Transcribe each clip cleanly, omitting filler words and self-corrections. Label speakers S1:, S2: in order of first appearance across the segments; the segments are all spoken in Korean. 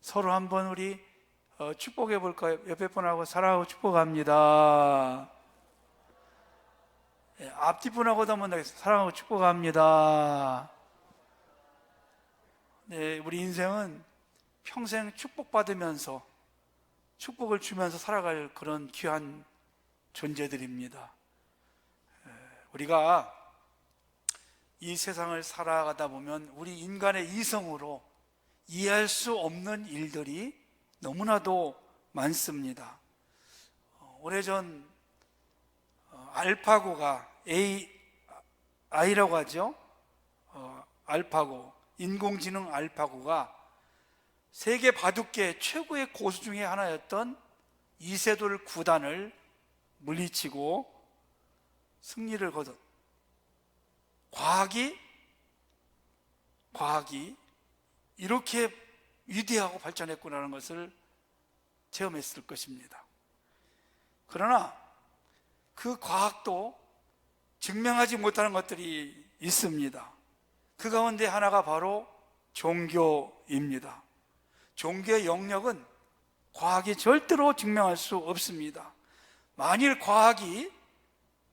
S1: 서로 한번 우리 축복해 볼까요? 옆에 분하고 사랑하고 축복합니다. 앞뒤 분하고도 한번 사랑하고 축복합니다. 네, 우리 인생은 평생 축복받으면서 축복을 주면서 살아갈 그런 귀한 존재들입니다. 우리가 이 세상을 살아가다 보면 우리 인간의 이성으로 이해할 수 없는 일들이 너무나도 많습니다. 오래전 알파고가 AI라고 하죠. 알파고, 인공지능 알파고가 세계 바둑계 최고의 고수 중에 하나였던 이세돌 구단을 물리치고 승리를 거둔 과학이 이렇게 위대하고 발전했구나라는 것을 체험했을 것입니다. 그러나 그 과학도 증명하지 못하는 것들이 있습니다. 그 가운데 하나가 바로 종교입니다. 종교의 영역은 과학이 절대로 증명할 수 없습니다. 만일 과학이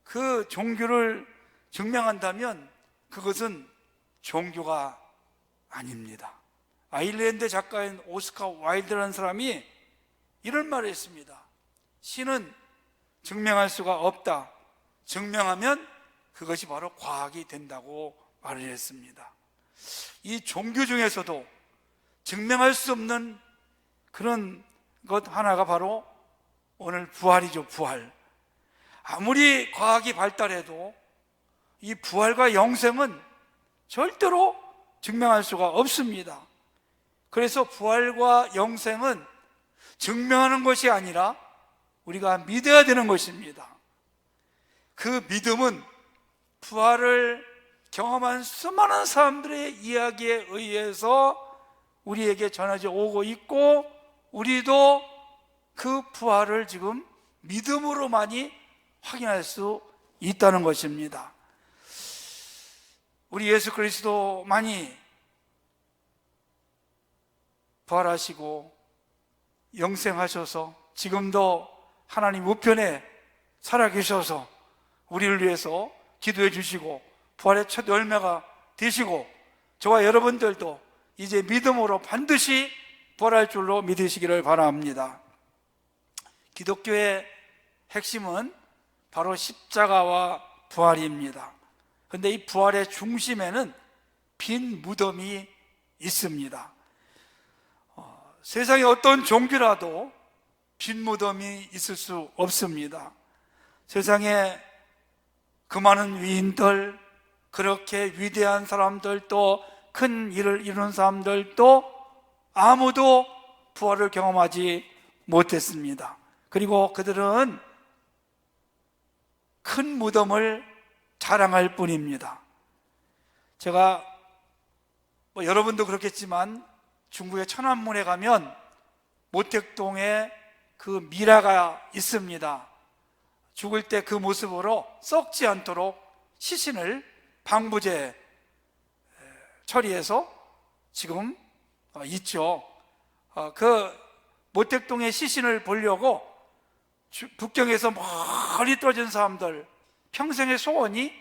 S1: 그 종교를 증명한다면 그것은 종교가 아닙니다. 아일랜드 작가인 오스카 와일드라는 사람이 이런 말을 했습니다. 신은 증명할 수가 없다. 증명하면 그것이 바로 과학이 된다고 말을 했습니다. 이 종교 중에서도 증명할 수 없는 그런 것 하나가 바로 오늘 부활이죠. 부활. 아무리 과학이 발달해도 이 부활과 영생은 절대로 증명할 수가 없습니다. 그래서 부활과 영생은 증명하는 것이 아니라 우리가 믿어야 되는 것입니다. 그 믿음은 부활을 경험한 수많은 사람들의 이야기에 의해서 우리에게 전해져 오고 있고, 우리도 그 부활을 지금 믿음으로만이 확인할 수 있다는 것입니다. 우리 예수 그리스도만이 부활하시고 영생하셔서 지금도 하나님 우편에 살아계셔서 우리를 위해서 기도해 주시고 부활의 첫 열매가 되시고, 저와 여러분들도 이제 믿음으로 반드시 부활할 줄로 믿으시기를 바랍니다. 기독교의 핵심은 바로 십자가와 부활입니다. 그런데 이 부활의 중심에는 빈 무덤이 있습니다. 세상에 어떤 종교라도 빈 무덤이 있을 수 없습니다. 세상에 그 많은 위인들, 그렇게 위대한 사람들도, 큰 일을 이룬 사람들도 아무도 부활을 경험하지 못했습니다. 그리고 그들은 큰 무덤을 자랑할 뿐입니다. 제가 여러분도 그렇겠지만 중국의 천안문에 가면 모택동에 그 미라가 있습니다. 죽을 때 그 모습으로 썩지 않도록 시신을 방부제 처리해서 지금 있죠. 그 모택동의 시신을 보려고 북경에서 멀리 떨어진 사람들 평생의 소원이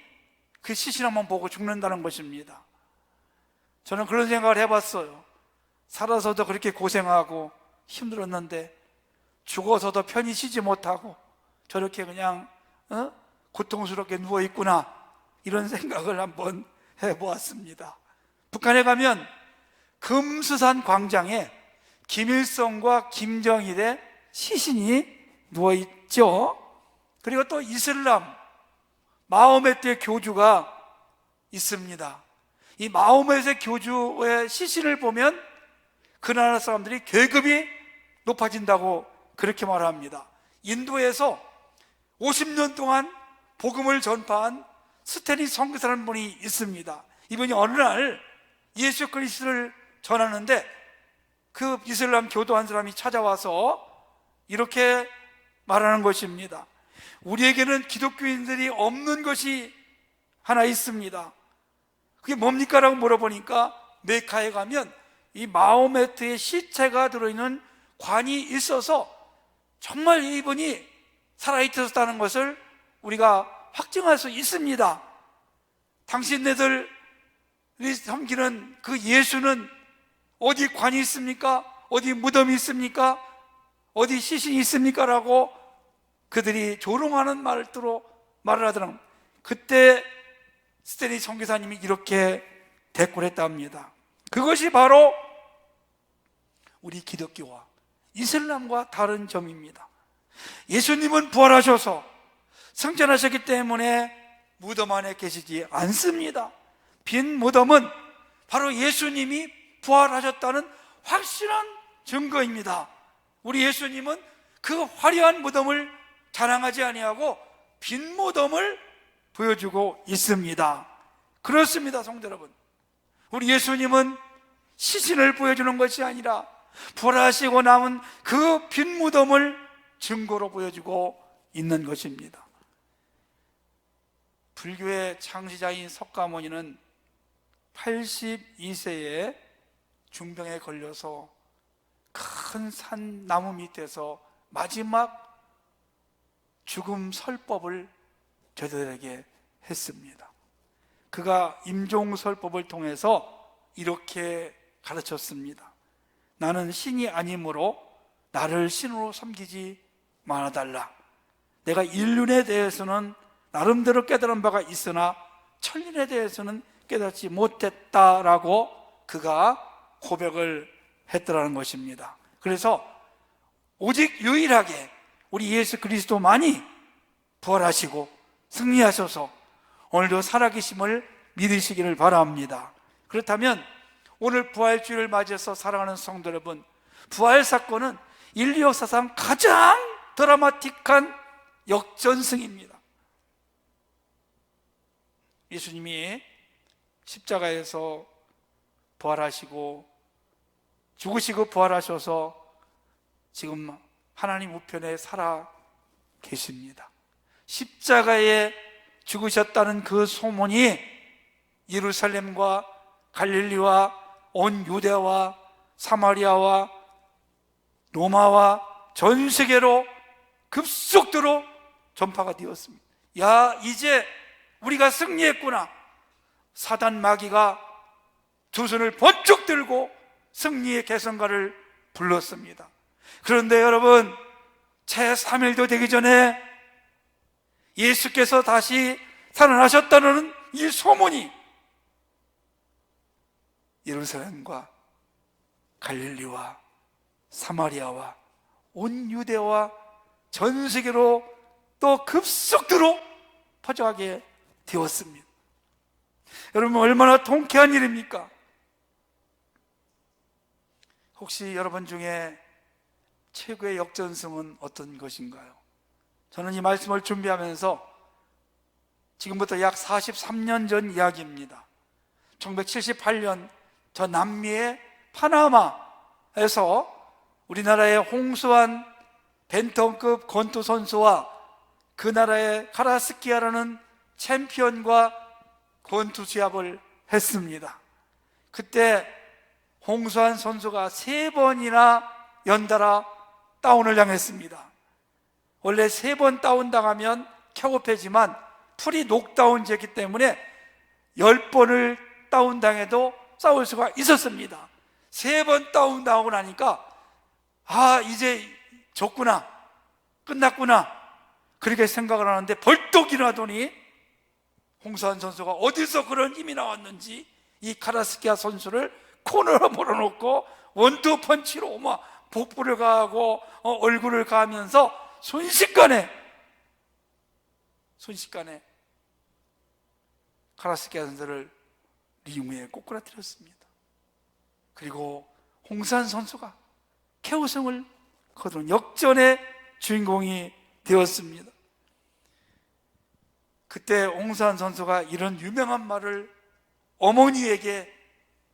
S1: 그 시신 한번 보고 죽는다는 것입니다. 저는 그런 생각을 해봤어요. 살아서도 그렇게 고생하고 힘들었는데 죽어서도 편히 쉬지 못하고 저렇게 그냥 고통스럽게 누워있구나, 이런 생각을 한번 해보았습니다. 북한에 가면 금수산 광장에 김일성과 김정일의 시신이 누워있죠. 그리고 또 이슬람 마호메트의 교주가 있습니다. 이 마호메트의 교주의 시신을 보면 그 나라 사람들이 계급이 높아진다고 그렇게 말합니다. 인도에서 50년 동안 복음을 전파한 스테니 선교사라는 분이 있습니다. 이분이 어느 날 예수 그리스도를 전하는데 그 이슬람 교도 한 사람이 찾아와서 이렇게 말하는 것입니다. 우리에게는 기독교인들이 없는 것이 하나 있습니다. 그게 뭡니까? 라고 물어보니까 메카에 가면 이 마호메트의 시체가 들어있는 관이 있어서 정말 이분이 살아있었다는 것을 우리가 확증할 수 있습니다. 당신네들이 섬기는 그 예수는 어디 관이 있습니까? 어디 무덤이 있습니까? 어디 시신이 있습니까? 라고 그들이 조롱하는 말투로 말을 하더라고요. 그때 스탠리 선교사님이 이렇게 대꾸를 했다 합니다. 그것이 바로 우리 기독교와 이슬람과 다른 점입니다. 예수님은 부활하셔서 승천하셨기 때문에 무덤 안에 계시지 않습니다. 빈 무덤은 바로 예수님이 부활하셨다는 확실한 증거입니다. 우리 예수님은 그 화려한 무덤을 자랑하지 아니하고 빈 무덤을 보여주고 있습니다. 그렇습니다, 성도 여러분. 우리 예수님은 시신을 보여주는 것이 아니라 부활하시고 남은 그 빈 무덤을 증거로 보여주고 있는 것입니다. 불교의 창시자인 석가모니는 82세에 중병에 걸려서 큰 산 나무 밑에서 마지막 죽음 설법을 저들에게 했습니다. 그가 임종설법을 통해서 이렇게 가르쳤습니다. 나는 신이 아니므로 나를 신으로 섬기지 말아달라. 내가 인륜에 대해서는 나름대로 깨달은 바가 있으나 천륜에 대해서는 깨닫지 못했다라고 그가 고백을 했더라는 것입니다. 그래서 오직 유일하게 우리 예수 그리스도만이 부활하시고 승리하셔서 오늘도 살아계심을 믿으시기를 바랍니다. 그렇다면 오늘 부활주일을 맞이해서 사랑하는 성도 여러분, 부활 사건은 인류 역사상 가장 드라마틱한 역전승입니다. 예수님이 십자가에서 부활하시고 죽으시고 부활하셔서 지금 하나님 우편에 살아 계십니다. 십자가에 죽으셨다는 그 소문이 예루살렘과 갈릴리와 온 유대와 사마리아와 로마와 전 세계로 급속도로 전파가 되었습니다. 야, 이제 우리가 승리했구나. 사단 마귀가 두 손을 번쩍 들고 승리의 개성가를 불렀습니다. 그런데 여러분, 제3일도 되기 전에 예수께서 다시 살아나셨다는 이 소문이 예루살렘과 갈릴리와 사마리아와 온 유대와 전 세계로 또 급속도로 퍼져가게 되었습니다. 여러분, 얼마나 통쾌한 일입니까? 혹시 여러분 중에 최고의 역전승은 어떤 것인가요? 저는 이 말씀을 준비하면서 지금부터 약 43년 전 이야기입니다. 1978년 저 남미의 파나마에서 우리나라의 홍수환 벤턴급 권투 선수와 그 나라의 카라스키아라는 챔피언과 권투 시합을 했습니다. 그때 홍수환 선수가 3번이나 연달아 다운을 당했습니다. 원래 3번 다운당하면 켜고패지만 풀이 녹다운제이기 때문에 10번을 다운당해도 싸울 수가 있었습니다. 3번 다운당하고 나니까 이제 졌구나, 끝났구나, 그렇게 생각을 하는데 벌떡 일어나더니 홍수환 선수가 어디서 그런 힘이 나왔는지 이 카라스키아 선수를 코너로 몰아놓고 원투 펀치로 막 복부를 가하고 얼굴을 가하면서 순식간에 카라스키아 선수를 링 위에 꼬꾸라뜨렸습니다. 그리고 홍수환 선수가 KO승을 거둔 역전의 주인공이 되었습니다. 그때 홍수환 선수가 이런 유명한 말을 어머니에게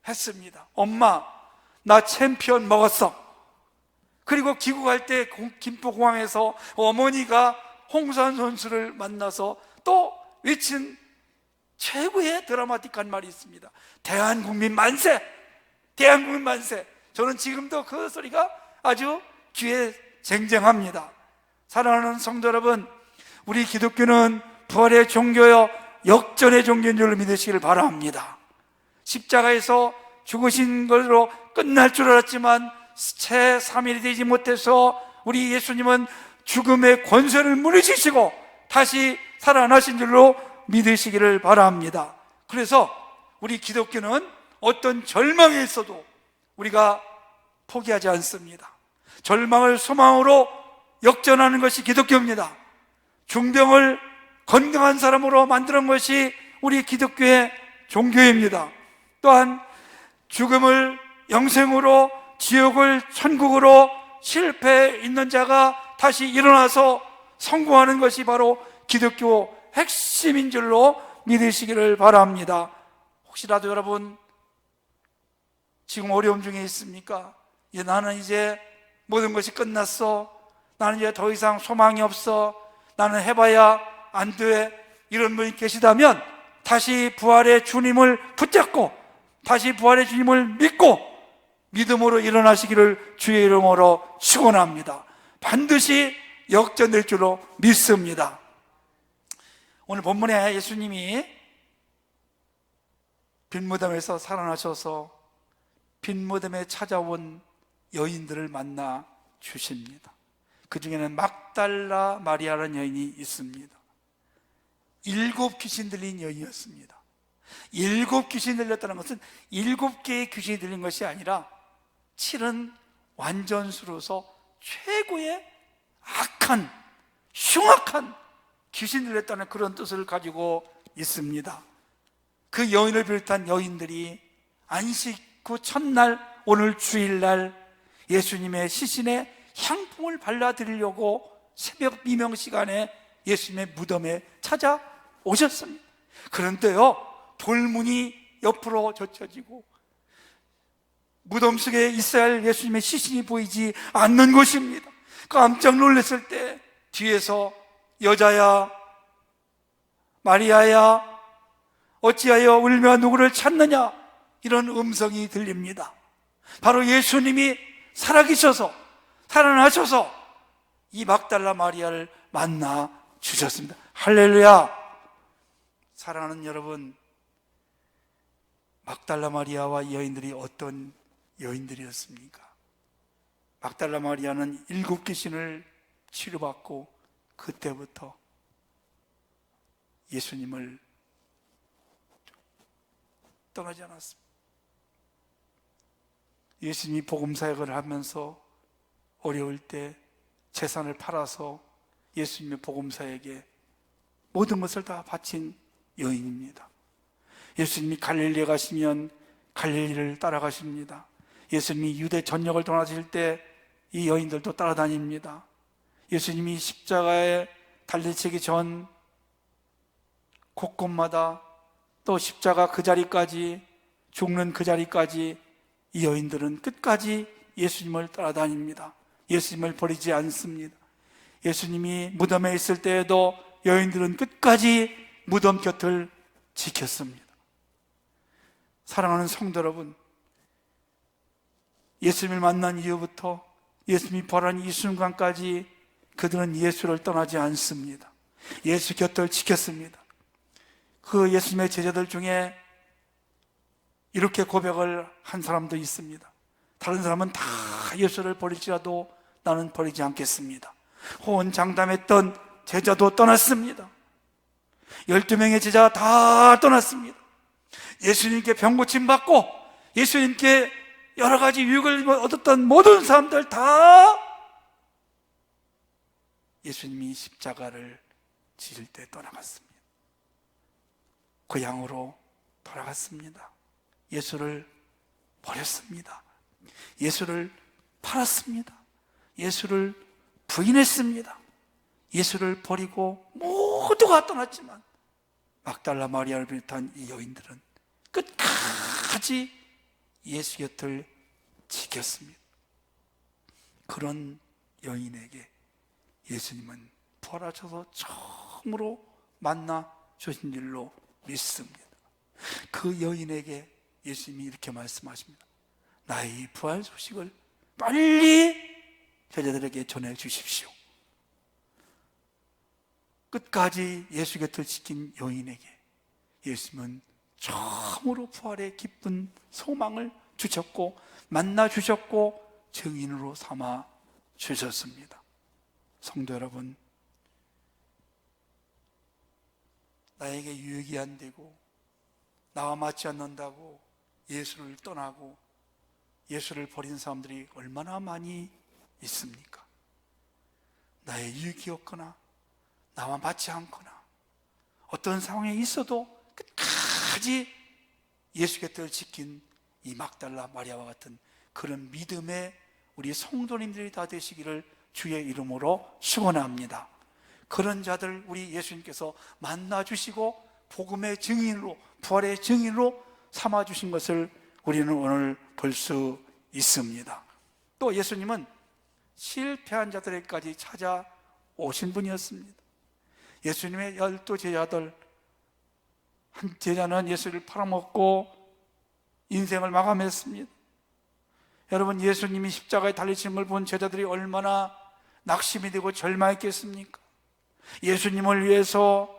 S1: 했습니다. 엄마, 나 챔피언 먹었어. 그리고 귀국할 때 김포공항에서 어머니가 홍수환 선수를 만나서 또 외친 최고의 드라마틱한 말이 있습니다. 대한국민 만세! 대한민국 만세. 저는 지금도 그 소리가 아주 귀에 쟁쟁합니다. 사랑하는 성도 여러분, 우리 기독교는 부활의 종교여 역전의 종교인 줄 믿으시길 바랍니다. 십자가에서 죽으신 걸로 끝날 줄 알았지만 채 3일이 되지 못해서 우리 예수님은 죽음의 권세를 무너지시고 다시 살아나신 줄로 믿으시기를 바랍니다. 그래서 우리 기독교는 어떤 절망에 있어도 우리가 포기하지 않습니다. 절망을 소망으로 역전하는 것이 기독교입니다. 중병을 건강한 사람으로 만드는 것이 우리 기독교의 종교입니다. 또한 죽음을 영생으로, 지옥을 천국으로 실패해 있는 자가 다시 일어나서 성공하는 것이 바로 기독교 핵심인 줄로 믿으시기를 바랍니다. 혹시라도 여러분 지금 어려움 중에 있습니까? 나는 이제 모든 것이 끝났어, 나는 이제 더 이상 소망이 없어, 나는 해봐야 안 돼, 이런 분이 계시다면 다시 부활의 주님을 붙잡고 다시 부활의 주님을 믿고 믿음으로 일어나시기를 주의 이름으로 축원합니다. 반드시 역전될 줄로 믿습니다. 오늘 본문에 예수님이 빈무덤에서 살아나셔서 빈무덤에 찾아온 여인들을 만나 주십니다. 그 중에는 막달라 마리아라는 여인이 있습니다. 7 귀신 들린 여인이었습니다. 7 귀신 들렸다는 것은 7개의 귀신이 들린 것이 아니라 7은 완전수로서 최고의 악한, 흉악한 귀신 들렸다는 그런 뜻을 가지고 있습니다. 그 여인을 비롯한 여인들이 안식 후 첫날, 오늘 주일날 예수님의 시신에 향품을 발라드리려고 새벽 미명 시간에 예수님의 무덤에 찾아오셨습니다. 그런데요, 돌문이 옆으로 젖혀지고 무덤 속에 있어야 할 예수님의 시신이 보이지 않는 것입니다. 깜짝 놀랐을 때 뒤에서 여자야, 마리아야, 어찌하여 울며 누구를 찾느냐, 이런 음성이 들립니다. 바로 예수님이 살아계셔서 살아나셔서 이 막달라 마리아를 만나 주셨습니다. 할렐루야. 사랑하는 여러분, 막달라 마리아와 이 여인들이 어떤 여인들이었습니까? 막달라 마리아는 7 귀신을 치료받고 그때부터 예수님을 떠나지 않았습니다. 예수님이 복음사역을 하면서 어려울 때 재산을 팔아서 예수님의 복음사역에 모든 것을 다 바친 여인입니다. 예수님이 갈릴리에 가시면 갈릴리를 따라가십니다. 예수님이 유대 전역을 떠나실 때 이 여인들도 따라다닙니다. 예수님이 십자가에 달리시기 전 곳곳마다 또 십자가 그 자리까지, 죽는 그 자리까지 이 여인들은 끝까지 예수님을 따라다닙니다. 예수님을 버리지 않습니다. 예수님이 무덤에 있을 때에도 여인들은 끝까지 무덤 곁을 지켰습니다. 사랑하는 성도 여러분, 예수님을 만난 이후부터 예수님이 부활한 이 순간까지 그들은 예수를 떠나지 않습니다. 예수 곁을 지켰습니다. 그 예수님의 제자들 중에 이렇게 고백을 한 사람도 있습니다. 다른 사람은 다 예수를 버릴지라도 나는 버리지 않겠습니다. 호언장담했던 제자도 떠났습니다. 12명의 제자 다 떠났습니다. 예수님께 병고침 받고 예수님께 여러 가지 유익을 얻었던 모든 사람들 다 예수님이 십자가를 지실 때 떠나갔습니다. 고향으로 돌아갔습니다. 예수를 버렸습니다. 예수를 팔았습니다. 예수를 부인했습니다. 예수를 버리고 모두가 떠났지만 막달라 마리아를 비롯한 이 여인들은 끝까지 예수 곁을 지켰습니다. 그런 여인에게 예수님은 부활하셔서 처음으로 만나 주신 줄로 믿습니다. 그 여인에게 예수님이 이렇게 말씀하십니다. 나의 부활 소식을 빨리 제자들에게 전해 주십시오. 끝까지 예수 곁을 지킨 여인에게 예수님은 처음으로 부활의 기쁜 소망을 주셨고 만나 주셨고 증인으로 삼아 주셨습니다. 성도 여러분, 나에게 유익이 안 되고 나와 맞지 않는다고 예수를 떠나고 예수를 버린 사람들이 얼마나 많이 있습니까? 나의 유익이 없거나 나와 맞지 않거나 어떤 상황에 있어도 끝까지 예수 곁을 지킨 이 막달라 마리아와 같은 그런 믿음의 우리 성도님들이 다 되시기를 주의 이름으로 축원합니다. 그런 자들 우리 예수님께서 만나주시고 복음의 증인으로, 부활의 증인으로 삼아주신 것을 우리는 오늘 볼 수 있습니다. 또 예수님은 실패한 자들에게까지 찾아오신 분이었습니다. 예수님의 12 제자들, 한 제자는 예수를 팔아먹고 인생을 마감했습니다. 여러분, 예수님이 십자가에 달리신 걸 본 제자들이 얼마나 낙심이 되고 절망했겠습니까? 예수님을 위해서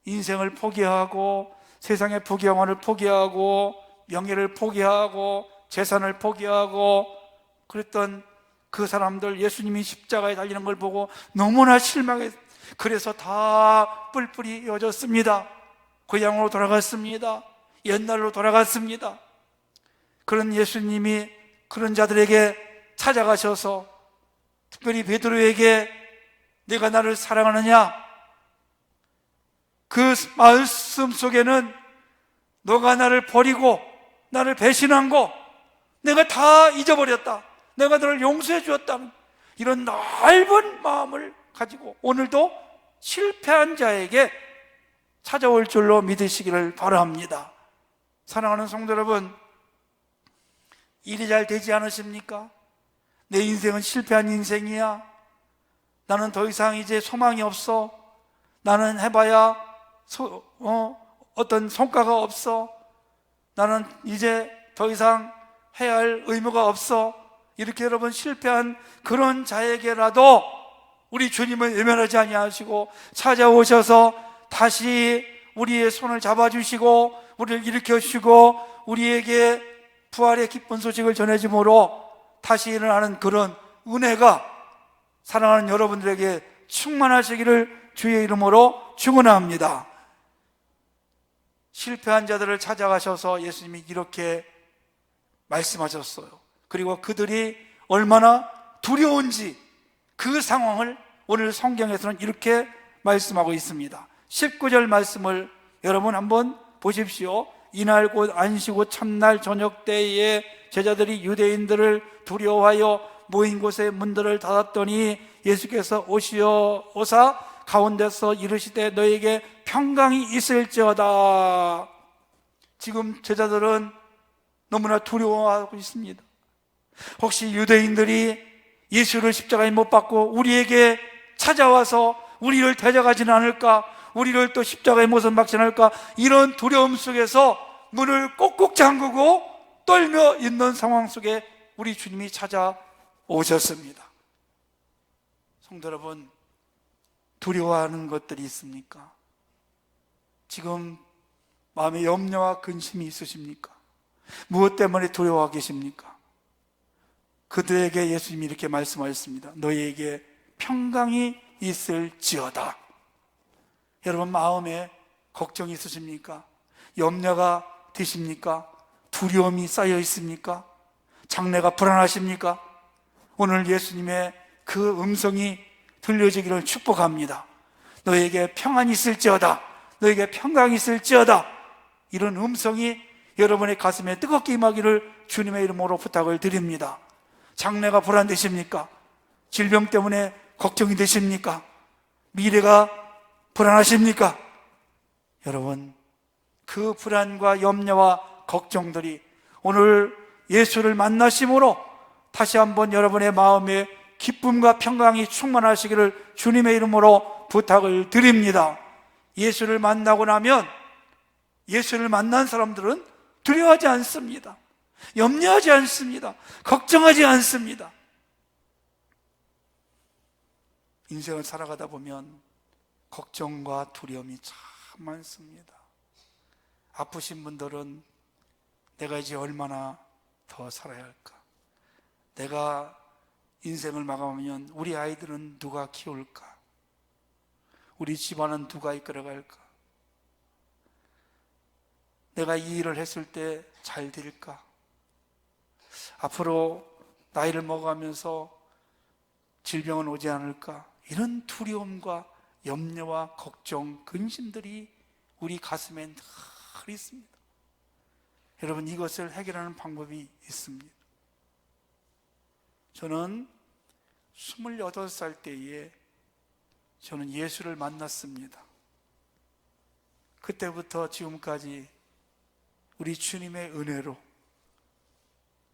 S1: 인생을 포기하고 세상의 부귀영화를 포기하고 명예를 포기하고 재산을 포기하고 그랬던 그 사람들, 예수님이 십자가에 달리는 걸 보고 너무나 실망했어요. 그래서 다 뿔뿔이 이어졌습니다. 고향으로 돌아갔습니다. 옛날로 돌아갔습니다. 그런 예수님이 그런 자들에게 찾아가셔서 특별히 베드로에게 내가 나를 사랑하느냐? 그 말씀 속에는 너가 나를 버리고 나를 배신한 거 내가 다 잊어버렸다, 내가 너를 용서해 주었다, 이런 넓은 마음을 가지고 오늘도 실패한 자에게 찾아올 줄로 믿으시기를 바랍니다. 사랑하는 성도 여러분, 일이 잘 되지 않으십니까? 내 인생은 실패한 인생이야. 나는 더 이상 이제 소망이 없어. 나는 해봐야 어떤 성과가 없어. 나는 이제 더 이상 해야 할 의무가 없어. 이렇게 여러분 실패한 그런 자에게라도 우리 주님은 외면하지 아니하시고 찾아오셔서 다시 우리의 손을 잡아주시고 우리를 일으켜주시고 우리에게 부활의 기쁜 소식을 전해줌으로 다시 일어나는 그런 은혜가 사랑하는 여러분들에게 충만하시기를 주의 이름으로 축원합니다. 실패한 자들을 찾아가셔서 예수님이 이렇게 말씀하셨어요. 그리고 그들이 얼마나 두려운지 그 상황을 오늘 성경에서는 이렇게 말씀하고 있습니다. 19절 말씀을 여러분 한번 보십시오. 이날 곧 안식 후 첫날 저녁 때에 제자들이 유대인들을 두려워하여 모인 곳에 문들을 닫았더니 예수께서 오사 가운데서 이르시되 너에게 평강이 있을지어다. 지금 제자들은 너무나 두려워하고 있습니다. 혹시 유대인들이 예수를 십자가에 못 박고 우리에게 찾아와서 우리를 데려가지는 않을까, 우리를 또 십자가에 못 박지 않을까, 이런 두려움 속에서 문을 꼭꼭 잠그고 떨며 있는 상황 속에 우리 주님이 찾아오셨습니다. 성도 여러분, 두려워하는 것들이 있습니까? 지금 마음에 염려와 근심이 있으십니까? 무엇 때문에 두려워하고 계십니까? 그들에게 예수님이 이렇게 말씀하셨습니다. 너희에게 평강이 있을지어다. 여러분 마음에 걱정이 있으십니까? 염려가 되십니까? 두려움이 쌓여 있습니까? 장래가 불안하십니까? 오늘 예수님의 그 음성이 들려지기를 축복합니다. 너에게 평안이 있을지어다, 너에게 평강이 있을지어다, 이런 음성이 여러분의 가슴에 뜨겁게 임하기를 주님의 이름으로 부탁을 드립니다. 장래가 불안되십니까? 질병 때문에 걱정이 되십니까? 미래가 불안하십니까? 여러분, 그 불안과 염려와 걱정들이 오늘 예수를 만나심으로 다시 한번 여러분의 마음에 기쁨과 평강이 충만하시기를 주님의 이름으로 부탁을 드립니다. 예수를 만나고 나면 예수를 만난 사람들은 두려워하지 않습니다. 염려하지 않습니다. 걱정하지 않습니다. 인생을 살아가다 보면 걱정과 두려움이 참 많습니다. 아프신 분들은 내가 이제 얼마나 더 살아야 할까? 내가 인생을 마감하면 우리 아이들은 누가 키울까? 우리 집안은 누가 이끌어갈까? 내가 이 일을 했을 때 잘 될까? 앞으로 나이를 먹어가면서 질병은 오지 않을까? 이런 두려움과 염려와 걱정, 근심들이 우리 가슴에 늘 있습니다. 여러분, 이것을 해결하는 방법이 있습니다. 저는 28살 때에 저는 예수를 만났습니다. 그때부터 지금까지 우리 주님의 은혜로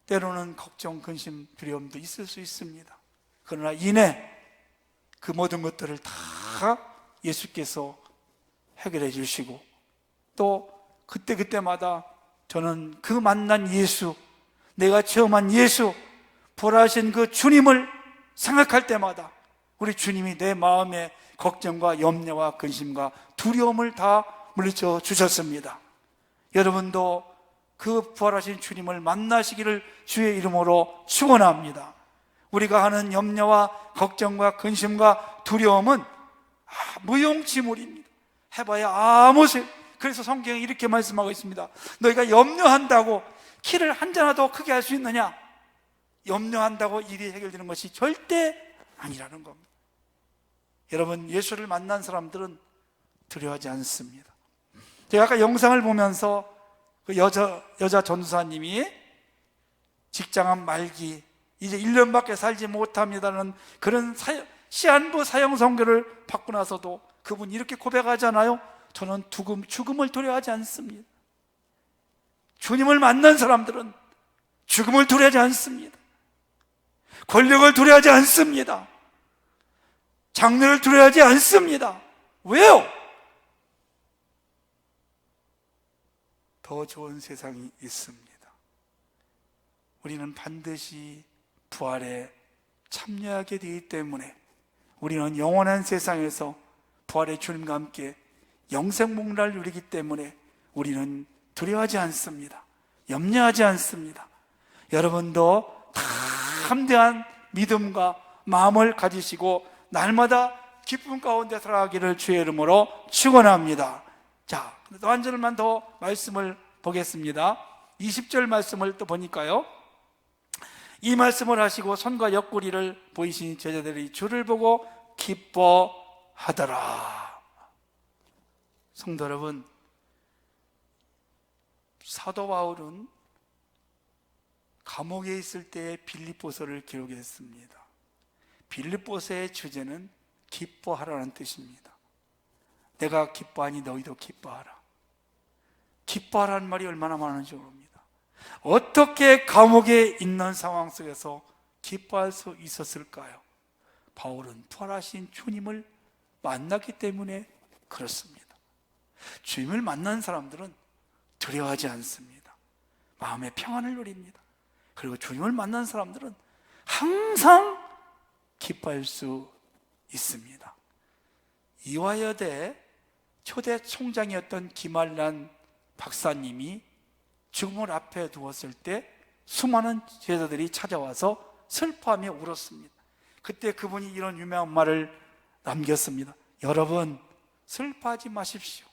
S1: 때로는 걱정, 근심, 두려움도 있을 수 있습니다. 그러나 이내 그 모든 것들을 다 예수께서 해결해 주시고 또 그때마다 저는 그 만난 예수, 내가 체험한 예수, 부활하신 그 주님을 생각할 때마다 우리 주님이 내 마음의 걱정과 염려와 근심과 두려움을 다 물리쳐 주셨습니다. 여러분도 그 부활하신 주님을 만나시기를 주의 이름으로 축원합니다. 우리가 하는 염려와 걱정과 근심과 두려움은 무용지물입니다. 해봐야 아무 소용. 그래서 성경이 이렇게 말씀하고 있습니다. 너희가 염려한다고 키를 한 자라도 크게 할 수 있느냐? 염려한다고 일이 해결되는 것이 절대 아니라는 겁니다. 여러분, 예수를 만난 사람들은 두려워하지 않습니다. 제가 아까 영상을 보면서 그 여자 전도사님이 직장암 말기 이제 1년밖에 살지 못합니다는 그런 시한부 사형 선고를 받고 나서도 그분 이렇게 고백하잖아요. 저는 죽음을 두려워하지 않습니다. 주님을 만난 사람들은 죽음을 두려워하지 않습니다. 권력을 두려워하지 않습니다. 장래를 두려워하지 않습니다. 왜요? 더 좋은 세상이 있습니다. 우리는 반드시 부활에 참여하게 되기 때문에 우리는 영원한 세상에서 부활의 주님과 함께 영생복락을 누리기 때문에 우리는 두려워하지 않습니다. 염려하지 않습니다. 여러분도 담대한 믿음과 마음을 가지시고 날마다 기쁨 가운데 살아가기를 주의 이름으로 축원합니다. 자, 한 절만 더 말씀을 보겠습니다. 20절 말씀을 또 보니까요, 이 말씀을 하시고 손과 옆구리를 보이신 제자들이 주를 보고 기뻐하더라. 성도 여러분, 사도 바울은 감옥에 있을 때 빌립보서를 기록했습니다. 빌립보서의 주제는 기뻐하라는 뜻입니다. 내가 기뻐하니 너희도 기뻐하라. 기뻐하라는 말이 얼마나 많은지 모릅니다. 어떻게 감옥에 있는 상황 속에서 기뻐할 수 있었을까요? 바울은 부활하신 주님을 만났기 때문에 그렇습니다. 주님을 만난 사람들은 두려워하지 않습니다. 마음의 평안을 누립니다. 그리고 주님을 만난 사람들은 항상 기뻐할 수 있습니다. 이화여대 초대 총장이었던 김한란 박사님이 죽음을 앞에 두었을 때 수많은 제자들이 찾아와서 슬퍼하며 울었습니다. 그때 그분이 이런 유명한 말을 남겼습니다. 여러분, 슬퍼하지 마십시오.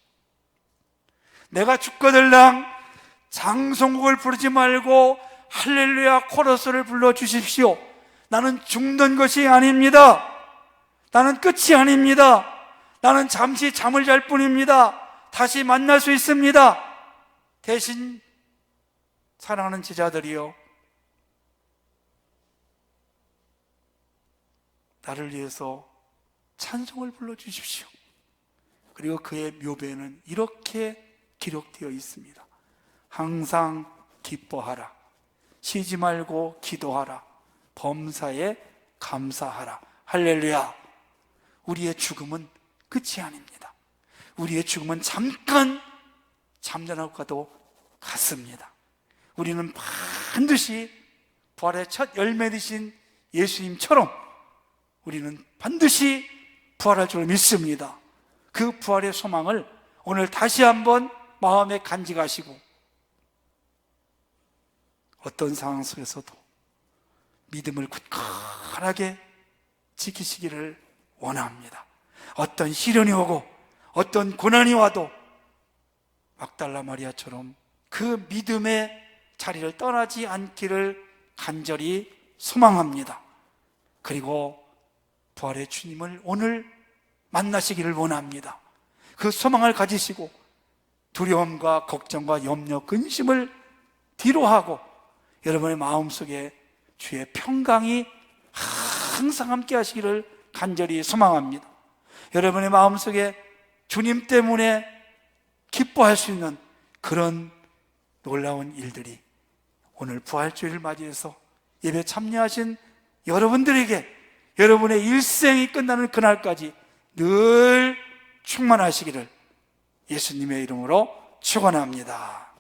S1: 내가 죽거들랑 장송곡을 부르지 말고 할렐루야 코러스를 불러주십시오. 나는 죽는 것이 아닙니다. 나는 끝이 아닙니다. 나는 잠시 잠을 잘 뿐입니다. 다시 만날 수 있습니다. 대신 사랑하는 제자들이요, 나를 위해서 찬송을 불러주십시오. 그리고 그의 묘배에는 이렇게 기록되어 있습니다. 항상 기뻐하라. 쉬지 말고 기도하라. 범사에 감사하라. 할렐루야. 우리의 죽음은 끝이 아닙니다. 우리의 죽음은 잠깐 잠자는 것과도 같습니다. 우리는 반드시 부활의 첫 열매 되신 예수님처럼 우리는 반드시 부활할 줄 믿습니다. 그 부활의 소망을 오늘 다시 한번 마음에 간직하시고 어떤 상황 속에서도 믿음을 굳건하게 지키시기를 원합니다. 어떤 시련이 오고 어떤 고난이 와도 막달라 마리아처럼 그 믿음의 자리를 떠나지 않기를 간절히 소망합니다. 그리고 부활의 주님을 오늘 만나시기를 원합니다. 그 소망을 가지시고 두려움과 걱정과 염려, 근심을 뒤로하고 여러분의 마음속에 주의 평강이 항상 함께 하시기를 간절히 소망합니다. 여러분의 마음속에 주님 때문에 기뻐할 수 있는 그런 놀라운 일들이 오늘 부활주일을 맞이해서 예배 참여하신 여러분들에게 여러분의 일생이 끝나는 그날까지 늘 충만하시기를 예수님의 이름으로 축원합니다.